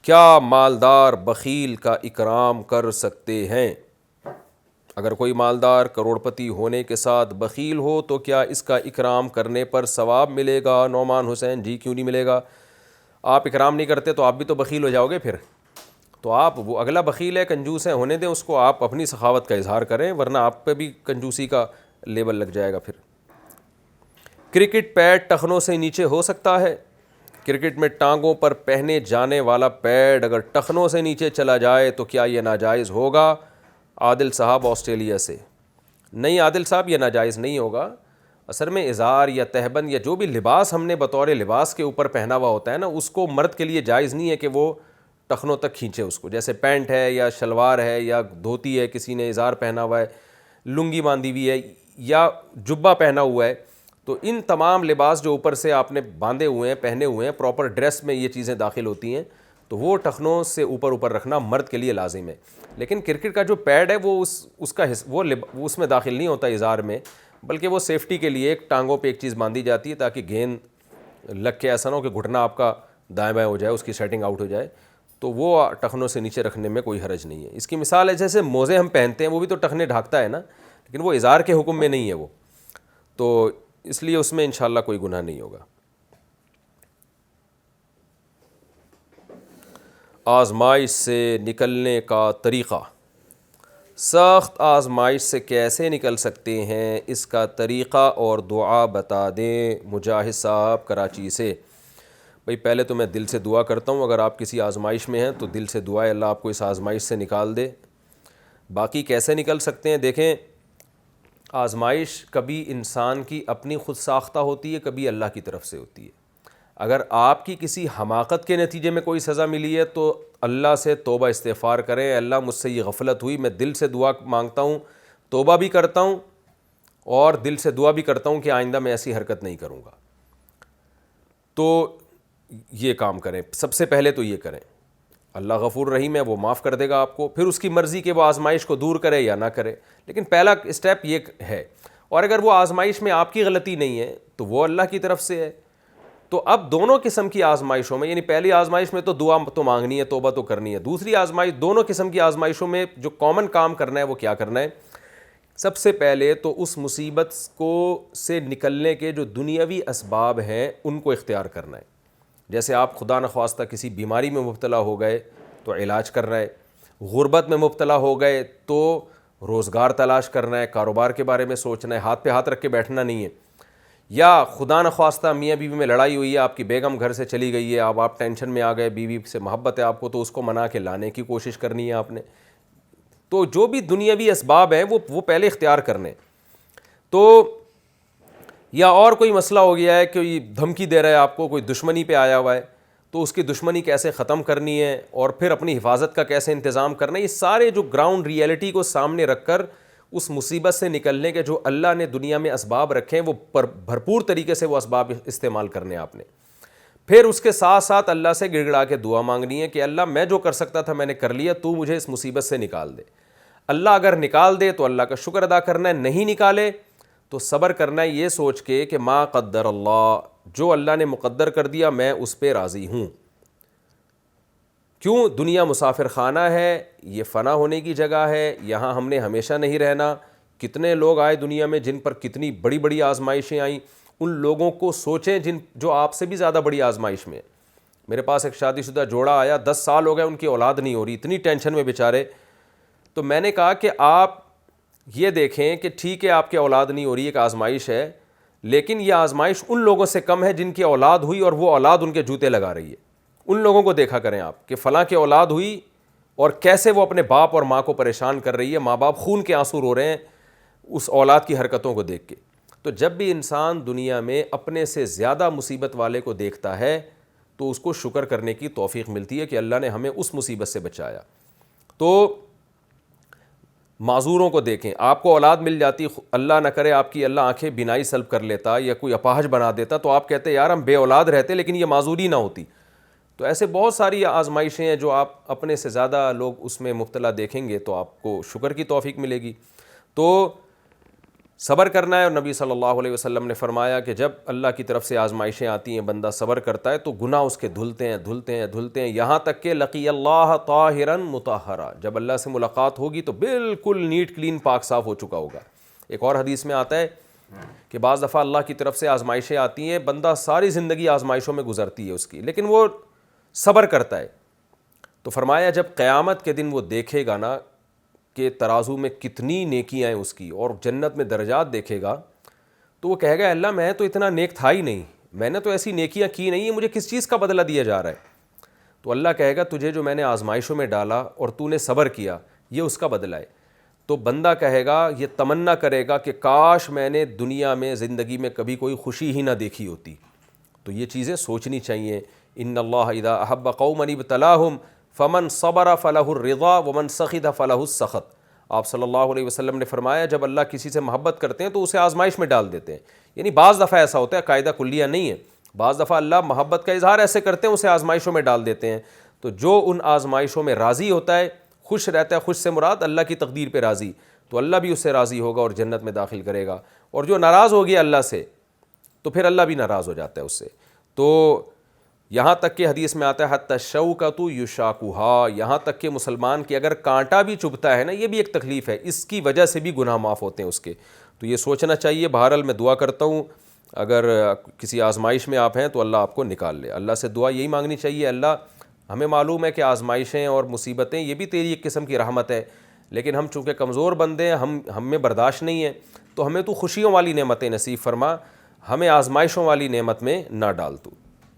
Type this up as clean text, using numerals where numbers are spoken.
کیا مالدار بخیل کا اکرام کر سکتے ہیں؟ اگر کوئی مالدار کروڑپتی ہونے کے ساتھ بخیل ہو تو کیا اس کا اکرام کرنے پر ثواب ملے گا؟ نعمان حسین: جی کیوں نہیں ملے گا؟ آپ اکرام نہیں کرتے تو آپ بھی تو بخیل ہو جاؤ گے پھر. تو آپ وہ اگلا بخیل ہے، کنجوس ہے، ہونے دیں اس کو، آپ اپنی سخاوت کا اظہار کریں، ورنہ آپ پہ بھی کنجوسی کا لیبل لگ جائے گا پھر. کرکٹ پیڈ ٹخنوں سے نیچے ہو سکتا ہے؟ کرکٹ میں ٹانگوں پر پہنے جانے والا پیڈ اگر ٹخنوں سے نیچے چلا جائے تو کیا یہ ناجائز ہوگا؟ عادل صاحب آسٹریلیا سے: نہیں عادل صاحب، یہ ناجائز نہیں ہوگا. اصل میں ازار یا تہبند یا جو بھی لباس ہم نے بطور لباس کے اوپر پہنا ہوا ہوتا ہے نا، اس کو مرد کے لیے جائز نہیں ہے کہ وہ ٹخنوں تک کھینچے اس کو. جیسے پینٹ ہے یا شلوار ہے یا دھوتی ہے، کسی نے ازار پہنا ہوا ہے، لنگی باندھی ہوئی ہے یا جبہ پہنا ہوا ہے، تو ان تمام لباس جو اوپر سے آپ نے باندھے ہوئے ہیں، پہنے ہوئے ہیں، پراپر ڈریس میں یہ چیزیں داخل ہوتی ہیں، تو وہ ٹخنوں سے اوپر رکھنا مرد کے لیے لازم ہے. لیکن کرکٹ کا جو پیڈ ہے وہ اس کا وہ اس میں داخل نہیں ہوتا ازار میں، بلکہ وہ سیفٹی کے لیے ایک ٹانگوں پہ ایک چیز باندھی جاتی ہے تاکہ گیند لگ کے ایسا نہ ہو کہ گھٹنا آپ کا دائیں بائیں ہو جائے، اس کی سیٹنگ آؤٹ ہو جائے. تو وہ ٹخنوں سے نیچے رکھنے میں کوئی حرج نہیں ہے. اس کی مثال ہے جیسے موزے ہم پہنتے ہیں، وہ بھی تو ٹخنے ڈھانکتا ہے نا، لیکن وہ ازار کے حکم میں نہیں ہے وہ، تو اس لیے اس میں انشاءاللہ کوئی گناہ نہیں ہوگا. آزمائش سے نکلنے کا طریقہ: سخت آزمائش سے کیسے نکل سکتے ہیں، اس کا طریقہ اور دعا بتا دیں. مجاہد صاحب کراچی سے: بھئی پہلے تو میں دل سے دعا کرتا ہوں، اگر آپ کسی آزمائش میں ہیں تو دل سے دعا ہے اللہ آپ کو اس آزمائش سے نکال دے. باقی کیسے نکل سکتے ہیں، دیکھیں آزمائش کبھی انسان کی اپنی خود ساختہ ہوتی ہے، کبھی اللہ کی طرف سے ہوتی ہے. اگر آپ کی کسی حماقت کے نتیجے میں کوئی سزا ملی ہے تو اللہ سے توبہ استغفار کریں، اللہ مجھ سے یہ غفلت ہوئی، میں دل سے دعا مانگتا ہوں، توبہ بھی کرتا ہوں اور دل سے دعا بھی کرتا ہوں کہ آئندہ میں ایسی حرکت نہیں کروں گا. تو یہ کام کریں، سب سے پہلے تو یہ کریں. اللہ غفور رحیم ہے، وہ معاف کر دے گا آپ کو، پھر اس کی مرضی کہ وہ آزمائش کو دور کرے یا نہ کرے، لیکن پہلا اسٹیپ یہ ہے. اور اگر وہ آزمائش میں آپ کی غلطی نہیں ہے تو وہ اللہ کی طرف سے ہے. تو اب دونوں قسم کی آزمائشوں میں، یعنی پہلی آزمائش میں تو دعا تو مانگنی ہے، توبہ تو کرنی ہے، دوسری آزمائش، دونوں قسم کی آزمائشوں میں جو کامن کام کرنا ہے وہ کیا کرنا ہے؟ سب سے پہلے تو اس مصیبت کو سے نکلنے کے جو دنیاوی اسباب ہیں ان کو اختیار کرنا ہے. جیسے آپ خدا نخواستہ کسی بیماری میں مبتلا ہو گئے تو علاج کرنا ہے، غربت میں مبتلا ہو گئے تو روزگار تلاش کرنا ہے، کاروبار کے بارے میں سوچنا ہے، ہاتھ پہ ہاتھ رکھ کے بیٹھنا نہیں ہے. یا خدا نخواستہ میاں بیوی میں لڑائی ہوئی ہے، آپ کی بیگم گھر سے چلی گئی ہے، اب آپ ٹینشن میں آ گئے، بیوی سے محبت ہے آپ کو تو اس کو منا کے لانے کی کوشش کرنی ہے آپ نے. تو جو بھی دنیاوی اسباب ہیں وہ پہلے اختیار کرنے. تو یا اور کوئی مسئلہ ہو گیا ہے کہ دھمکی دے رہا ہے آپ کو، کوئی دشمنی پہ آیا ہوا ہے، تو اس کی دشمنی کیسے ختم کرنی ہے اور پھر اپنی حفاظت کا کیسے انتظام کرنا ہے. یہ سارے جو گراؤنڈ ریئلٹی کو سامنے رکھ کر اس مصیبت سے نکلنے کے جو اللہ نے دنیا میں اسباب رکھے ہیں وہ بھرپور طریقے سے وہ اسباب استعمال کرنے آپ نے. پھر اس کے ساتھ ساتھ اللہ سے گڑ گڑا کے دعا مانگنی ہے کہ اللہ میں جو کر سکتا تھا میں نے کر لیا، تو مجھے اس مصیبت سے نکال دے. اللہ اگر نکال دے تو اللہ کا شکر ادا کرنا ہے، نہیں نکالے تو صبر کرنا ہے یہ سوچ کے کہ ما قدر اللہ، جو اللہ نے مقدر کر دیا میں اس پہ راضی ہوں. کیوں؟ دنیا مسافر خانہ ہے، یہ فنا ہونے کی جگہ ہے، یہاں ہم نے ہمیشہ نہیں رہنا. کتنے لوگ آئے دنیا میں جن پر کتنی بڑی بڑی آزمائشیں آئیں، ان لوگوں کو سوچیں جو آپ سے بھی زیادہ بڑی آزمائش میں. میرے پاس ایک شادی شدہ جوڑا آیا، 10 سال ہو گئے ان کی اولاد نہیں ہو رہی، اتنی ٹینشن میں بیچارے. تو میں نے کہا کہ آپ یہ دیکھیں کہ ٹھیک ہے آپ کی اولاد نہیں ہو رہی، ایک آزمائش ہے، لیکن یہ آزمائش ان لوگوں سے کم ہے جن کی اولاد ہوئی اور وہ اولاد ان کے جوتے لگا رہی ہے. ان لوگوں کو دیکھا کریں آپ کہ فلاں کی اولاد ہوئی اور کیسے وہ اپنے باپ اور ماں کو پریشان کر رہی ہے، ماں باپ خون کے آنسو رو رہے ہیں اس اولاد کی حرکتوں کو دیکھ کے. تو جب بھی انسان دنیا میں اپنے سے زیادہ مصیبت والے کو دیکھتا ہے تو اس کو شکر کرنے کی توفیق ملتی ہے کہ اللہ نے ہمیں اس مصیبت سے بچایا. تو معذوروں کو دیکھیں، آپ کو اولاد مل جاتی، اللہ نہ کرے آپ کی اللہ آنکھیں بینائی سلب کر لیتا یا کوئی اپاہج بنا دیتا تو آپ کہتے یار ہم بے اولاد رہتے لیکن یہ معذوری نہ ہوتی. تو ایسے بہت ساری آزمائشیں ہیں جو آپ اپنے سے زیادہ لوگ اس میں مبتلا دیکھیں گے تو آپ کو شکر کی توفیق ملے گی. تو صبر کرنا ہے. اور نبی صلی اللہ علیہ وسلم نے فرمایا کہ جب اللہ کی طرف سے آزمائشیں آتی ہیں بندہ صبر کرتا ہے تو گناہ اس کے دھلتے ہیں یہاں تک کہ لقی اللہ طاہرا مطہرا، جب اللہ سے ملاقات ہوگی تو بالکل نیٹ کلین پاک صاف ہو چکا ہوگا. ایک اور حدیث میں آتا ہے کہ بعض دفعہ اللہ کی طرف سے آزمائشیں آتی ہیں، بندہ ساری زندگی آزمائشوں میں گزرتی ہے اس کی، لیکن وہ صبر کرتا ہے. تو فرمایا جب قیامت کے دن وہ دیکھے گا نا کہ ترازو میں کتنی نیکیاں ہیں اس کی اور جنت میں درجات دیکھے گا، تو وہ کہے گا اللہ میں تو اتنا نیک تھا ہی نہیں، میں نے تو ایسی نیکیاں کی نہیں ہیں، مجھے کس چیز کا بدلہ دیا جا رہا ہے. تو اللہ کہے گا تجھے جو میں نے آزمائشوں میں ڈالا اور تو نے صبر کیا یہ اس کا بدلہ ہے. تو بندہ کہے گا، یہ تمنا کرے گا کہ کاش میں نے دنیا میں زندگی میں کبھی کوئی خوشی ہی نہ دیکھی ہوتی. تو یہ چیزیں سوچنی چاہیے. ان اللہ اذا احب قوما ابتلاہم فمن صبر فلہ الرضا ومن سخط فلہ السخط. آپ صلی اللہ علیہ وسلم نے فرمایا جب اللہ کسی سے محبت کرتے ہیں تو اسے آزمائش میں ڈال دیتے ہیں. یعنی بعض دفعہ ایسا ہوتا ہے، قاعدہ کلیہ نہیں ہے، بعض دفعہ اللہ محبت کا اظہار ایسے کرتے ہیں اسے آزمائشوں میں ڈال دیتے ہیں. تو جو ان آزمائشوں میں راضی ہوتا ہے، خوش رہتا ہے، خوش سے مراد اللہ کی تقدیر پہ راضی، تو اللہ بھی اس سے راضی ہوگا اور جنت میں داخل کرے گا. اور جو ناراض ہو گیا اللہ سے تو پھر اللہ بھی ناراض ہو جاتا ہے اس سے. تو یہاں تک کہ حدیث میں آتا ہے حتی الشوکۃ یشاکھا، یہاں تک کہ مسلمان کی اگر کانٹا بھی چبھتا ہے نا، یہ بھی ایک تکلیف ہے، اس کی وجہ سے بھی گناہ معاف ہوتے ہیں اس کے. تو یہ سوچنا چاہیے. بہرحال میں دعا کرتا ہوں اگر کسی آزمائش میں آپ ہیں تو اللہ آپ کو نکال لے. اللہ سے دعا یہی مانگنی چاہیے، اللہ ہمیں معلوم ہے کہ آزمائشیں اور مصیبتیں یہ بھی تیری ایک قسم کی رحمت ہے، لیکن ہم چونکہ کمزور بندے ہیں، ہم میں برداشت نہیں ہے، تو ہمیں تو خوشیوں والی نعمتیں نصیب فرما، ہمیں آزمائشوں والی نعمت میں نہ ڈال تو.